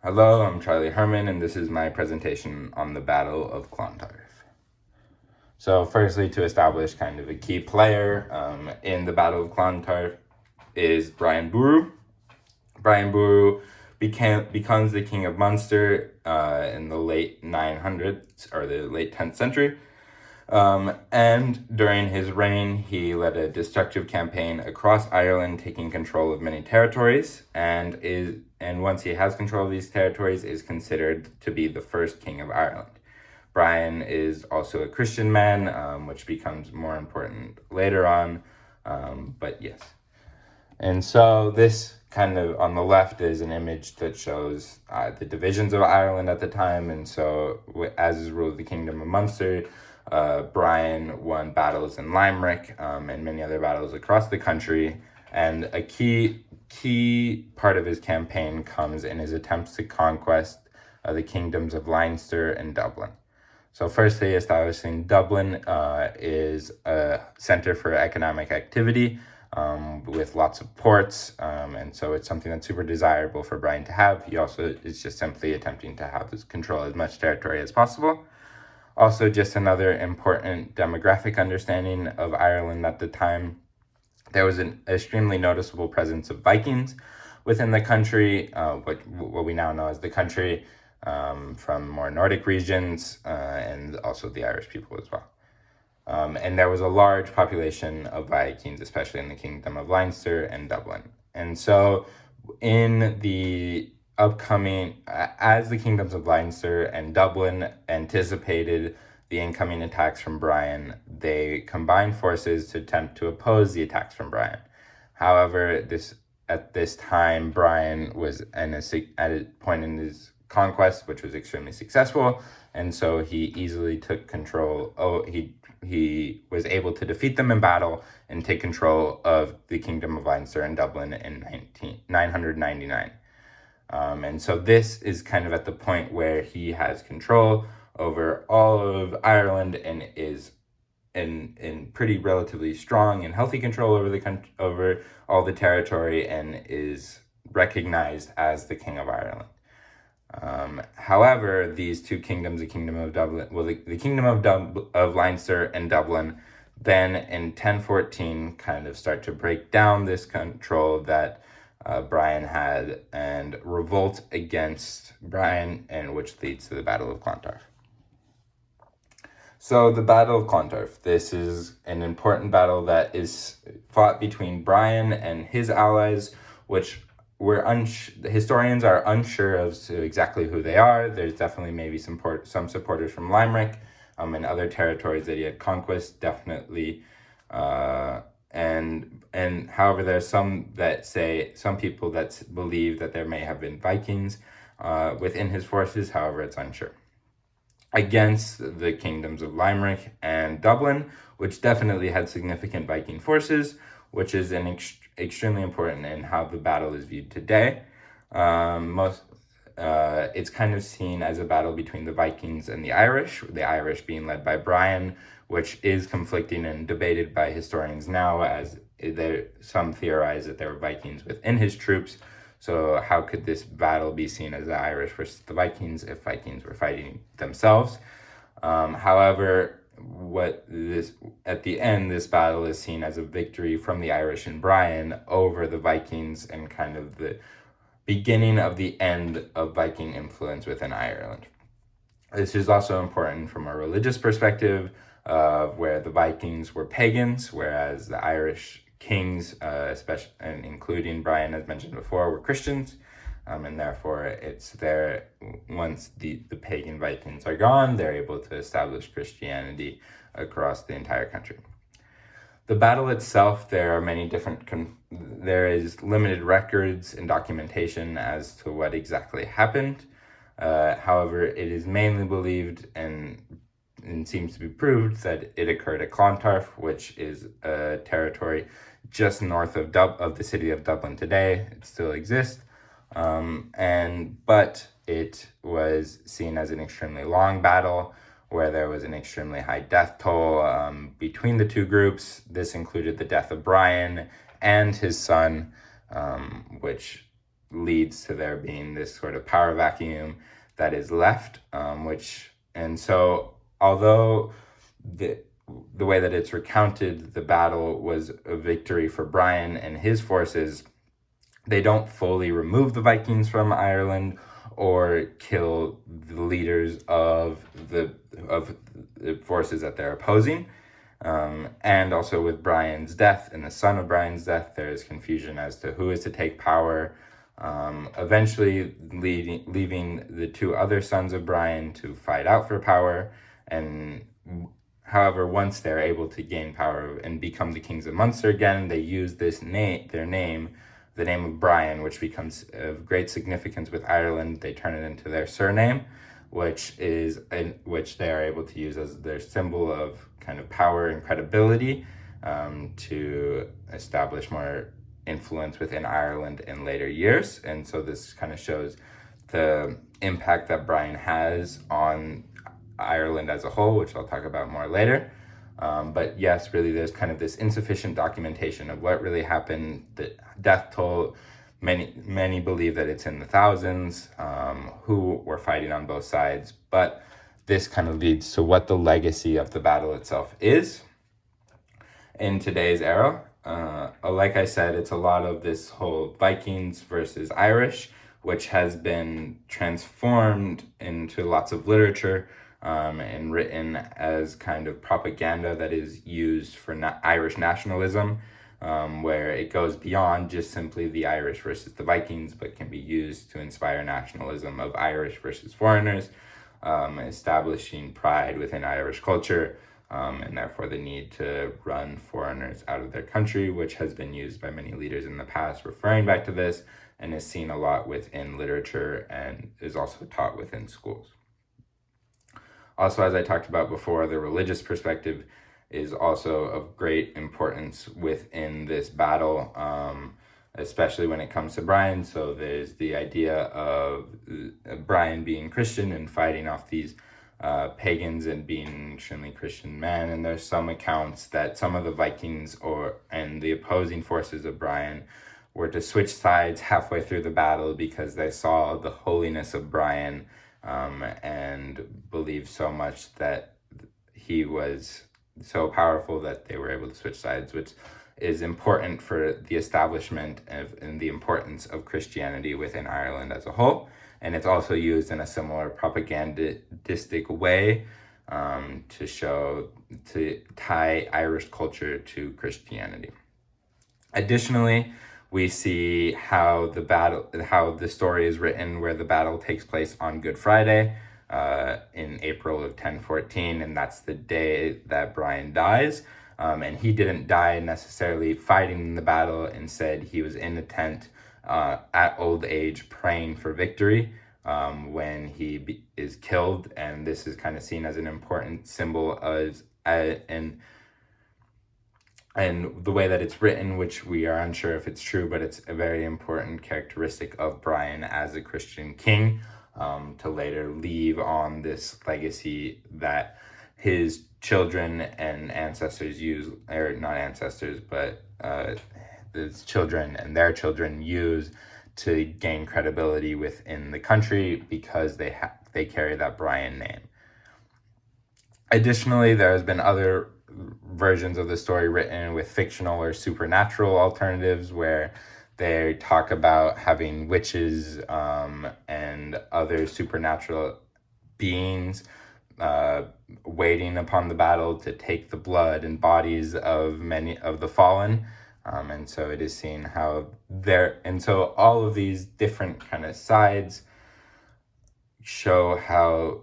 Hello, I'm Charlie Herman, and this is my presentation on the Battle of Clontarf. So, firstly, to establish kind of a key player in the Battle of Clontarf is Brian Boru. Brian Boru becomes the king of Munster in the late 900s or the late 10th century. And during his reign, he led a destructive campaign across Ireland, taking control of many territories, and once he has control of these territories, is considered to be the first king of Ireland. Brian is also a Christian man, which becomes more important later on, but yes. And so this kind of on the left is an image that shows the divisions of Ireland at the time. And so as is ruled the Kingdom of Munster, Brian won battles in Limerick and many other battles across the country. And a key part of his campaign comes in his attempts to conquest the kingdoms of Leinster and Dublin. So firstly, establishing Dublin is a center for economic activity with lots of ports, and so it's something that's super desirable for Brian to have. He also is just simply attempting to have this control as much territory as possible. Also, just another important demographic understanding of Ireland at the time, there was an extremely noticeable presence of Vikings within the country, what we now know as the country, from more Nordic regions, and also the Irish people as well. And there was a large population of Vikings, especially in the Kingdom of Leinster and Dublin. And so in the upcoming, as the kingdoms of Leinster and Dublin anticipated the incoming attacks from Brian, they combined forces to attempt to oppose the attacks from Brian. However, at this time, Brian was at a point in his conquest which was extremely successful, and so he easily took control. He was able to defeat them in battle and take control of the Kingdom of Leinster and Dublin in 999. And so this is kind of at the point where he has control over all of Ireland and is in pretty relatively strong and healthy control over all the territory, and is recognized as the King of Ireland. However, these two kingdoms, the Kingdom of Dublin, the Kingdom of Leinster and Dublin, then in 1014 kind of start to break down this control that Brian had and revolt against Brian, and which leads to the Battle of Clontarf. So the Battle of Clontarf, this is an important battle that is fought between Brian and his allies, which historians are unsure of exactly who they are. There's definitely maybe some supporters from Limerick and other territories that he had conquest, definitely. And however, there's some people that believe that there may have been Vikings within his forces. However, it's unsure. Against the kingdoms of Limerick and Dublin, which definitely had significant Viking forces, which is extremely important in how the battle is viewed today. It's kind of seen as a battle between the Vikings and the Irish being led by Brian, which is conflicting and debated by historians now, as some theorize that there were Vikings within his troops. So how could this battle be seen as the Irish versus the Vikings if Vikings were fighting themselves? However, at the end, this battle is seen as a victory from the Irish and Brian over the Vikings, and kind of the beginning of the end of Viking influence within Ireland. This is also important from a religious perspective, where the Vikings were pagans, whereas the Irish kings, especially and including Brian, as mentioned before, were Christians. And therefore, it's there, once the pagan Vikings are gone, they're able to establish Christianity across the entire country. The battle itself, there is limited records and documentation as to what exactly happened. However, it is mainly believed and seems to be proved that it occurred at Clontarf, which is a territory just north of the city of Dublin today. It still exists. But it was seen as an extremely long battle where there was an extremely high death toll between the two groups. This included the death of Brian and his son, which leads to there being this sort of power vacuum that is left, so although the way that it's recounted, the battle was a victory for Brian and his forces, they don't fully remove the Vikings from Ireland or kill the leaders of the forces that they're opposing. And also with Brian's death and the son of Brian's death, there is confusion as to who is to take power, eventually leaving the two other sons of Brian to fight out for power. And however, once they're able to gain power and become the kings of Munster again, they use the name of Brian, which becomes of great significance with Ireland. They turn it into their surname, which they are able to use as their symbol of kind of power and credibility, to establish more influence within Ireland in later years. And so this kind of shows the impact that Brian has on Ireland as a whole, which I'll talk about more later. But yes, really, there's kind of this insufficient documentation of what really happened. The death toll, many believe that it's in the thousands, who were fighting on both sides. But this kind of leads to what the legacy of the battle itself is in today's era. Like I said, it's a lot of this whole Vikings versus Irish, which has been transformed into lots of literature, and written as kind of propaganda that is used for Irish nationalism, where it goes beyond just simply the Irish versus the Vikings, but can be used to inspire nationalism of Irish versus foreigners, establishing pride within Irish culture, and therefore the need to run foreigners out of their country, which has been used by many leaders in the past, referring back to this, and is seen a lot within literature and is also taught within schools. Also, as I talked about before, the religious perspective is also of great importance within this battle, especially when it comes to Brian. So there's the idea of Brian being Christian and fighting off these pagans and being an extremely Christian man. And there's some accounts that some of the Vikings and the opposing forces of Brian were to switch sides halfway through the battle because they saw the holiness of Brian, and believed so much that he was so powerful that they were able to switch sides, which is important for the establishment and the importance of Christianity within Ireland as a whole. And it's also used in a similar propagandistic way, to tie Irish culture to Christianity. Additionally, we see how the story is written, where the battle takes place on Good Friday, in April of 1014, and that's the day that Brian dies. And he didn't die necessarily fighting in the battle. Instead, he was in a tent at old age praying for victory when he is killed. And this is kind of seen as an important symbol and the way that it's written, which we are unsure if it's true, but it's a very important characteristic of Brian as a Christian king, to later leave on this legacy that his children and ancestors use, or not ancestors, but his children and their children use to gain credibility within the country because they carry that Brian name. Additionally, there has been other versions of the story written with fictional or supernatural alternatives where they talk about having witches, and other supernatural beings waiting upon the battle to take the blood and bodies of many of the fallen. And so it is seen how so all of these different kind of sides show how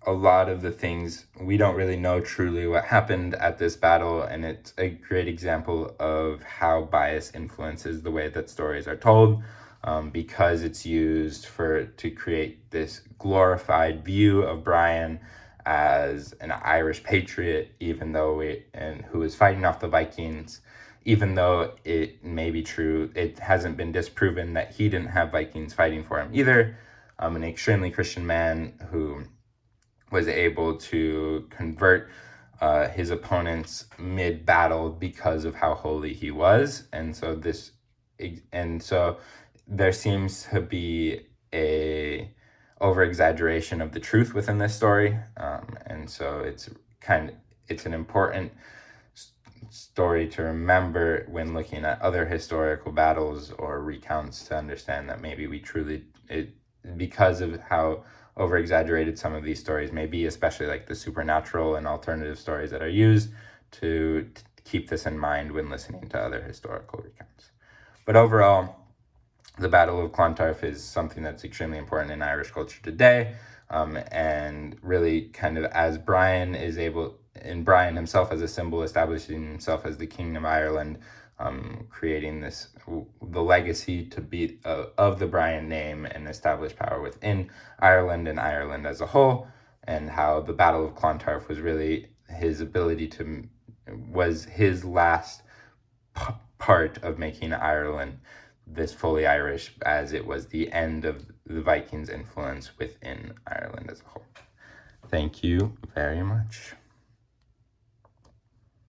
a lot of the things, we don't really know truly what happened at this battle, and it's a great example of how bias influences the way that stories are told, because it's used to create this glorified view of Brian as an Irish patriot, who was fighting off the Vikings, even though it may be true, it hasn't been disproven that he didn't have Vikings fighting for him either. An extremely Christian man who was able to convert his opponents mid-battle because of how holy he was. And so there seems to be a over-exaggeration of the truth within this story, and so it's an important story to remember when looking at other historical battles or recounts, to understand that maybe we truly, because of how over-exaggerated some of these stories may be, especially like the supernatural and alternative stories that are used, to keep this in mind when listening to other historical recounts. But overall, the Battle of Clontarf is something that's extremely important in Irish culture today, and really kind of as Brian is able, and Brian himself as a symbol, establishing himself as the King of Ireland, creating the legacy to be of the Brian name and establish power within Ireland and Ireland as a whole, and how the Battle of Clontarf was really was his last part of making Ireland this fully Irish, as it was the end of the Vikings' influence within Ireland as a whole. Thank you very much.